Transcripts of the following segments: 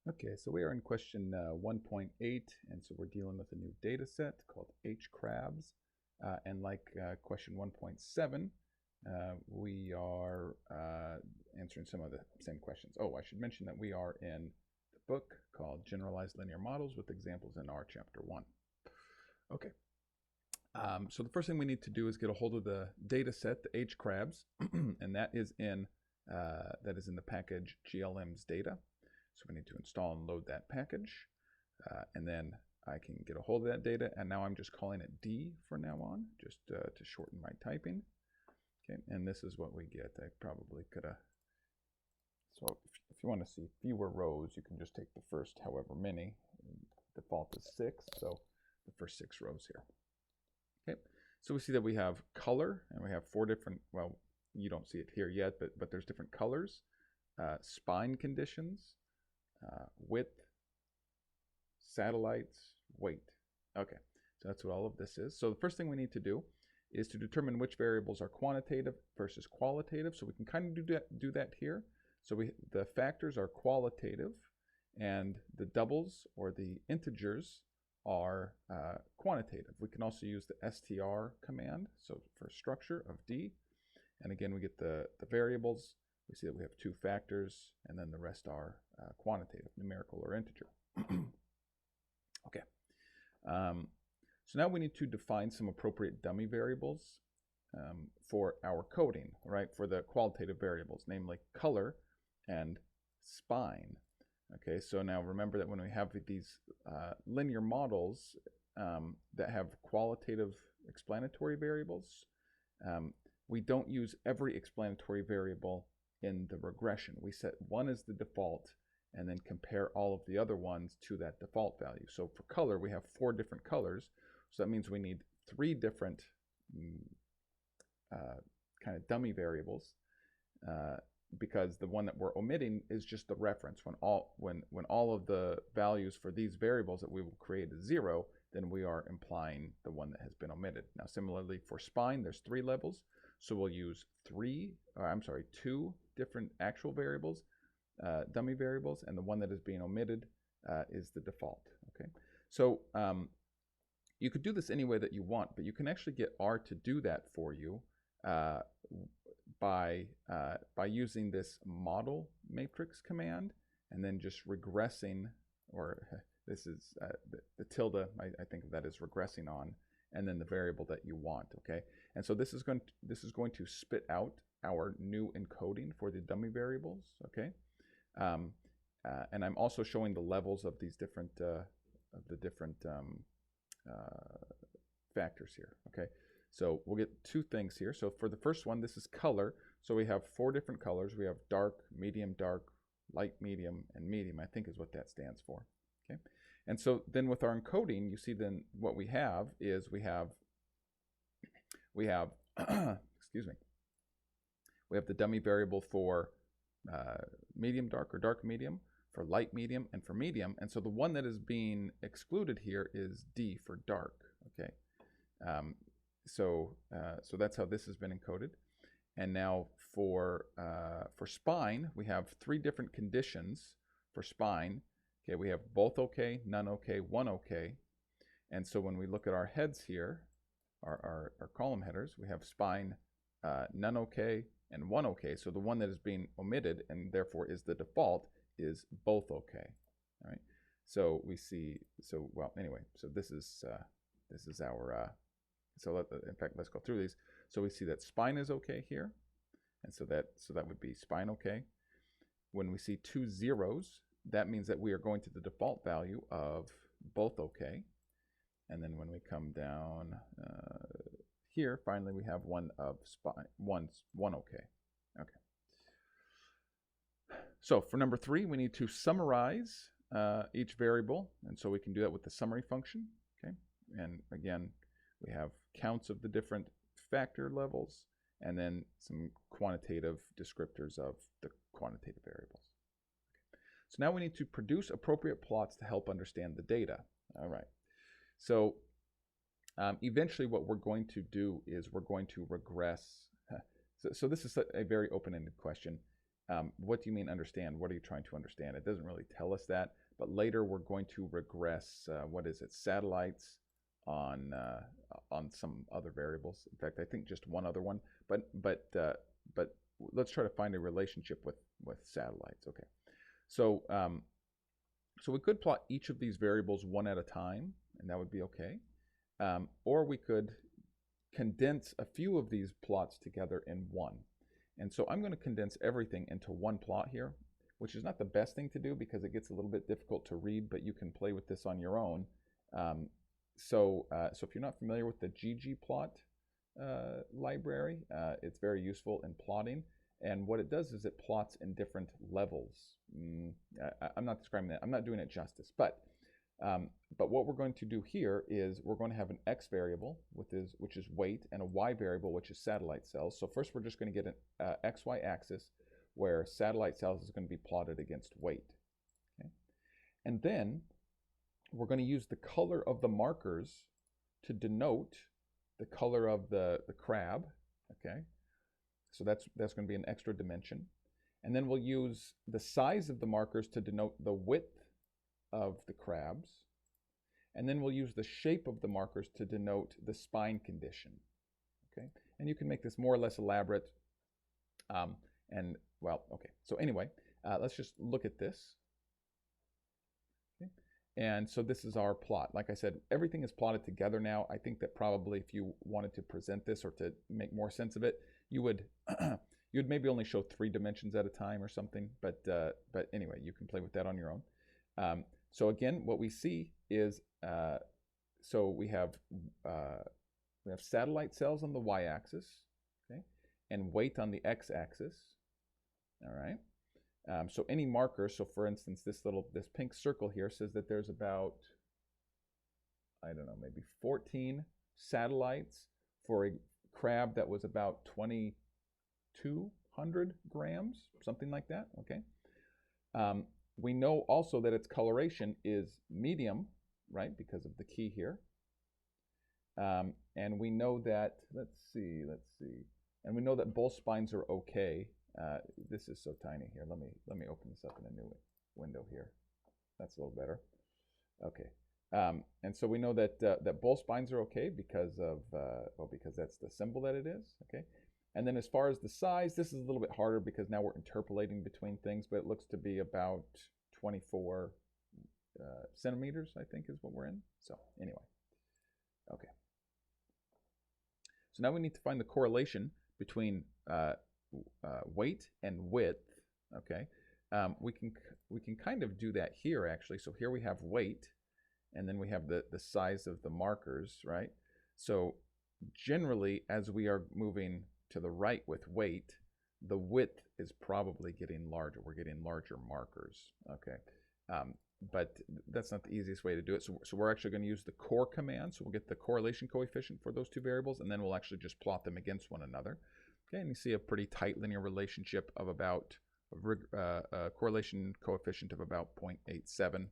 Okay, so we are in question 1.8, and so we're dealing with a new data set called hcrabs. And like question 1.7, we are answering some of the same questions. Oh, I should mention that we are in the book called Generalized Linear Models with examples in our chapter 1. Okay, so the first thing we need to do is get a hold of the data set, the hcrabs, and that is in the package GLMsData. So we need to install and load that package, and then I can get a hold of that data, and now I'm just calling it D from now on, just to shorten my typing. Okay, and this is what we get. I probably could have, so if you want to see fewer rows, you can just take the first however many. Default is 6, so the first 6 rows here. Okay, so we see that we have color, and we have 4 different, well, you don't see it here yet, but there's different colors, spine conditions, width, satellites, weight. Okay, so that's what all of this is. So the first thing we need to do is to determine which variables are quantitative versus qualitative. So we can kind of do that here. So the factors are qualitative, and the doubles or the integers are quantitative. We can also use the str command, so for structure of D. And again, we get the variables. We see that we have 2 factors, and then the rest are quantitative, numerical or integer. Okay. So now we need to define some appropriate dummy variables for our coding, right? For the qualitative variables, namely color and spine. Okay, so now remember that when we have these linear models that have qualitative explanatory variables, we don't use every explanatory variable in the regression. We set one as the default and then compare all of the other ones to that default value. So for color, we have 4 different colors. So that means we need 3 different kind of dummy variables because the one that we're omitting is just the reference. When all of the values for these variables that we will create is 0, then we are implying the one that has been omitted. Now similarly for spine, there's 3 levels. So we'll use 2 different actual variables, dummy variables, and the one that is being omitted is the default. Okay, so you could do this any way that you want, but you can actually get R to do that for you by using this model matrix command, and then just regressing, or this is the tilde, I think of that as regressing on, and then the variable that you want. Okay, and so this is going to spit out our new encoding for the dummy variables. Okay, and I'm also showing the levels of these different factors here. Okay, so we'll get 2 things here. So for the first one, this is color. So we have 4 different colors. We have dark, medium dark, light medium, and medium, I think is what that stands for. Okay, and so then with our encoding, you see then what we have is we have excuse me, we have the dummy variable for medium dark or dark medium, for light medium, and for medium. And so the one that is being excluded here is D for dark. Okay, so that's how this has been encoded. And now for spine, we have 3 different conditions for spine. Okay, we have both okay, none okay, one okay. And so when we look at our heads here, our column headers, we have spine, none okay, and one okay. So the one that is being omitted and therefore is the default is both okay. All right. So we see. So well, anyway. So this is our. In fact, let's go through these. So we see that spine is okay here, and so that would be spine okay. When we see 2 zeros, that means that we are going to the default value of both okay. And then when we come down here, finally we have one of spine, one okay. Okay. So for number 3, we need to summarize each variable, and so we can do that with the summary function. Okay, and again, we have counts of the different factor levels, and then some quantitative descriptors of the quantitative variables. Okay. So now we need to produce appropriate plots to help understand the data. All right. So eventually what we're going to do is we're going to regress. So this is a very open-ended question. What do you mean understand? What are you trying to understand? It doesn't really tell us that, but later we're going to regress, what is it, satellites on some other variables. In fact, I think just one other one, but let's try to find a relationship with satellites. Okay, so so we could plot each of these variables one at a time, and that would be okay. Or we could condense a few of these plots together in one. And so I'm going to condense everything into one plot here, which is not the best thing to do because it gets a little bit difficult to read, but you can play with this on your own. So if you're not familiar with the ggplot library, it's very useful in plotting. And what it does is it plots in different levels. I'm not describing that. I'm not doing it justice. But what we're going to do here is we're going to have an x variable, which is weight, and a y variable, which is satellite cells. So first we're just going to get an xy axis where satellite cells is going to be plotted against weight. Okay? And then we're going to use the color of the markers to denote the color of the crab. Okay? So that's going to be an extra dimension. And then we'll use the size of the markers to denote the width of the crabs. And then we'll use the shape of the markers to denote the spine condition. Okay? And you can make this more or less elaborate. And well, okay. So anyway, let's just look at this. Okay? And so this is our plot. Like I said, everything is plotted together now. I think that probably if you wanted to present this or to make more sense of it, you would you'd maybe only show 3 dimensions at a time or something. But anyway, you can play with that on your own. So again, what we see is so we have satellite cells on the y-axis, okay, and weight on the x-axis. All right. So any marker. So for instance, this pink circle here says that there's about, I don't know, maybe 14 satellites for a crab that was about 2,200 grams, something like that. Okay. We know also that its coloration is medium, right, because of the key here. And we know that, let's see, and we know that both spines are okay. This is so tiny here. Let me open this up in a new window here. That's a little better. Okay. And so we know that that both spines are okay because of because that's the symbol that it is. Okay. And then as far as the size, this is a little bit harder because now we're interpolating between things, but it looks to be about 24 centimeters, I think is what we're in. So anyway, okay. So now we need to find the correlation between weight and width. Okay, we can kind of do that here actually. So here we have weight, and then we have the size of the markers, right? So generally, as we are moving to the right with weight, the width is probably getting larger. We're getting larger markers, okay? But that's not the easiest way to do it. So we're actually going to use the core command. So we'll get the correlation coefficient for those 2 variables, and then we'll actually just plot them against one another. Okay, and you see a pretty tight linear relationship of about a correlation coefficient of about 0.87,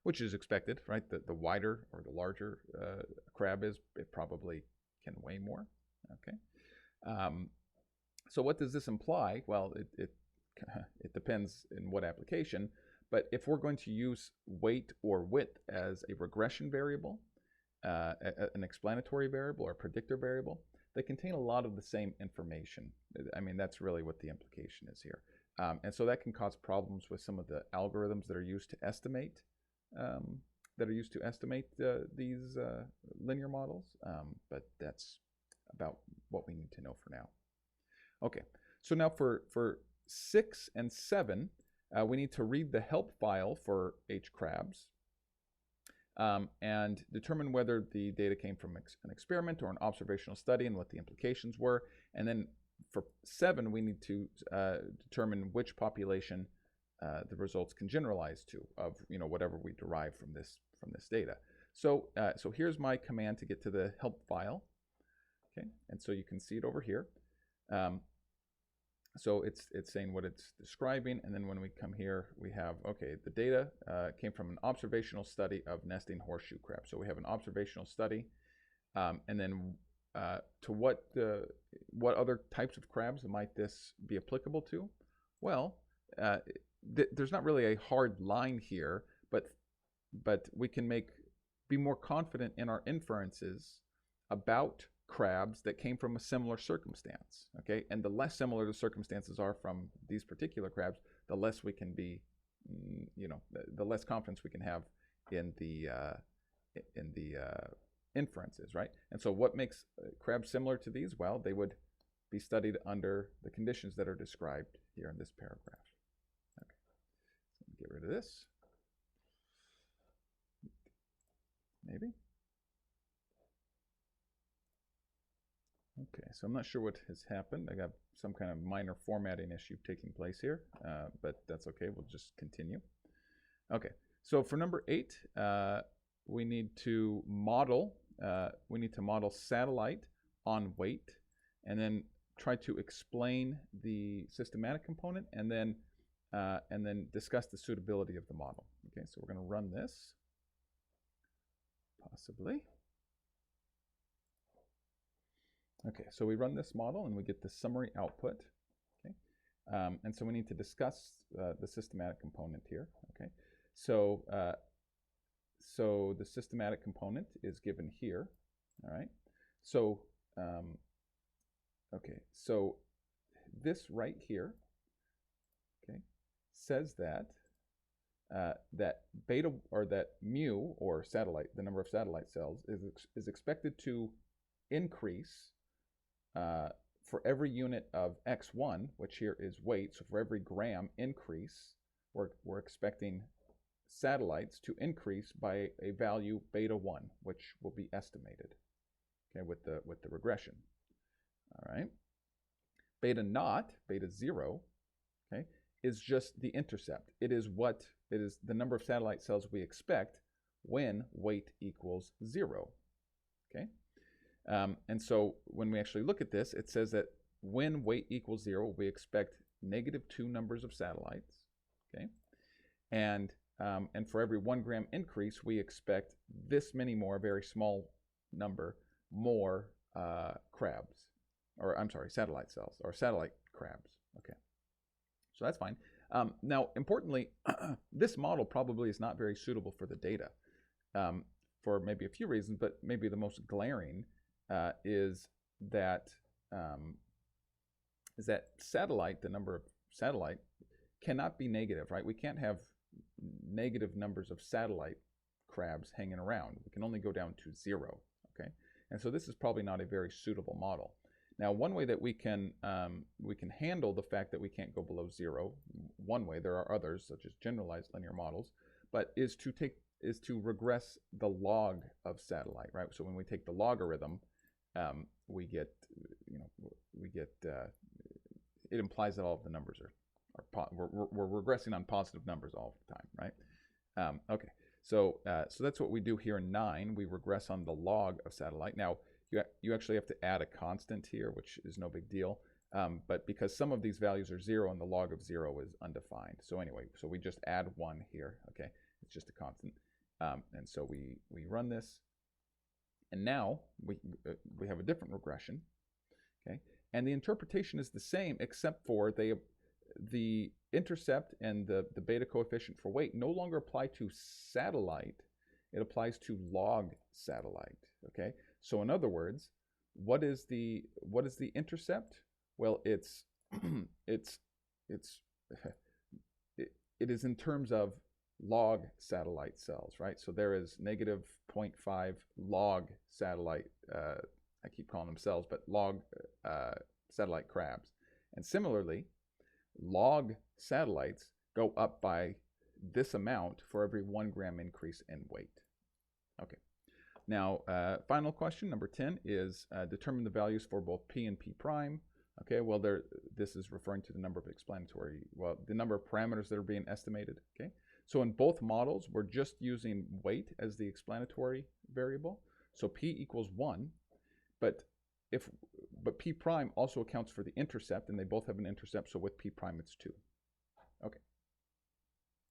which is expected, right? The wider or the larger crab is, it probably can weigh more, okay? So what does this imply? Well, it depends in what application, but if we're going to use weight or width as a regression variable, an explanatory variable or a predictor variable, they contain a lot of the same information. I mean, that's really what the implication is here. And so that can cause problems with some of the algorithms that are used to estimate these linear models, but that's about what we need to know for now. Okay, so now for 6 and 7, we need to read the help file for hcrabs and determine whether the data came from an experiment or an observational study and what the implications were. And then for 7, we need to determine which population the results can generalize to of whatever we derive from this data. So so here's my command to get to the help file. Okay, and so you can see it over here. So it's saying what it's describing, and then when we come here, we have, okay, the data came from an observational study of nesting horseshoe crabs. So we have an observational study, and then to what other types of crabs might this be applicable to? Well, there's not really a hard line here, but we can be more confident in our inferences about crabs that came from a similar circumstance, okay? And the less similar the circumstances are from these particular crabs, the less we can be, the less confidence we can have in the inferences, right? And so what makes crabs similar to these? Well, they would be studied under the conditions that are described here in this paragraph. Okay, so get rid of this. Maybe. Okay, so I'm not sure what has happened. I got some kind of minor formatting issue taking place here, but that's okay. We'll just continue. Okay, so for number 8, we need to model. We need to model satellite on weight, and then try to explain the systematic component, and then discuss the suitability of the model. Okay, so we're going to run this. Possibly. Okay, so we run this model and we get the summary output. Okay, and so we need to discuss the systematic component here. Okay, so so the systematic component is given here. All right, so okay, so this right here, okay, says that that beta, or that mu, or satellite, the number of satellite cells, is expected to increase for every unit of x1, which here is weight. So for every gram increase, we're expecting satellites to increase by a value beta 1, which will be estimated, okay, with the regression. All right. Beta naught, beta 0, okay, is just the intercept. It is the number of satellite cells we expect when weight equals 0. Okay. And so when we actually look at this, it says that when weight equals 0, we expect -2 numbers of satellites. Okay. And for every 1 gram increase, we expect this many more, a very small number, more crabs, or I'm sorry, satellite cells, or satellite crabs. Okay. So that's fine. Now, importantly, this model probably is not very suitable for the data for maybe a few reasons, but maybe the most glaring is that satellite, the number of satellite, cannot be negative, right? We can't have negative numbers of satellite crabs hanging around. We can only go down to 0, okay? And so this is probably not a very suitable model. Now, one way that we can handle the fact that we can't go below 0, one way, there are others, such as generalized linear models, but is to regress the log of satellite, right? So when we take the logarithm, we get it implies that all of the numbers we're regressing on positive numbers all the time, right? Okay, so that's what we do here in 9. We regress on the log of satellite. Now, you actually have to add a constant here, which is no big deal. But because some of these values are 0 and the log of 0 is undefined. So anyway, so we just add 1 here, okay? It's just a constant. And so we run this. And now we have a different regression, okay? And the interpretation is the same, except for the intercept and the beta coefficient for weight no longer apply to satellite. It applies to log satellite, okay? So in other words, what is the intercept? Well, it is in terms of log satellite cells, right? So there is -0.5 log satellite, I keep calling them cells, but log satellite crabs. And similarly, log satellites go up by this amount for every 1 gram increase in weight. Okay. Now, final question, number 10, is determine the values for both p and p prime. Okay, well, this is referring to the number of the number of parameters that are being estimated. Okay, so in both models, we're just using weight as the explanatory variable. So p equals 1, but p prime also accounts for the intercept, and they both have an intercept, so with p prime it's 2. Okay.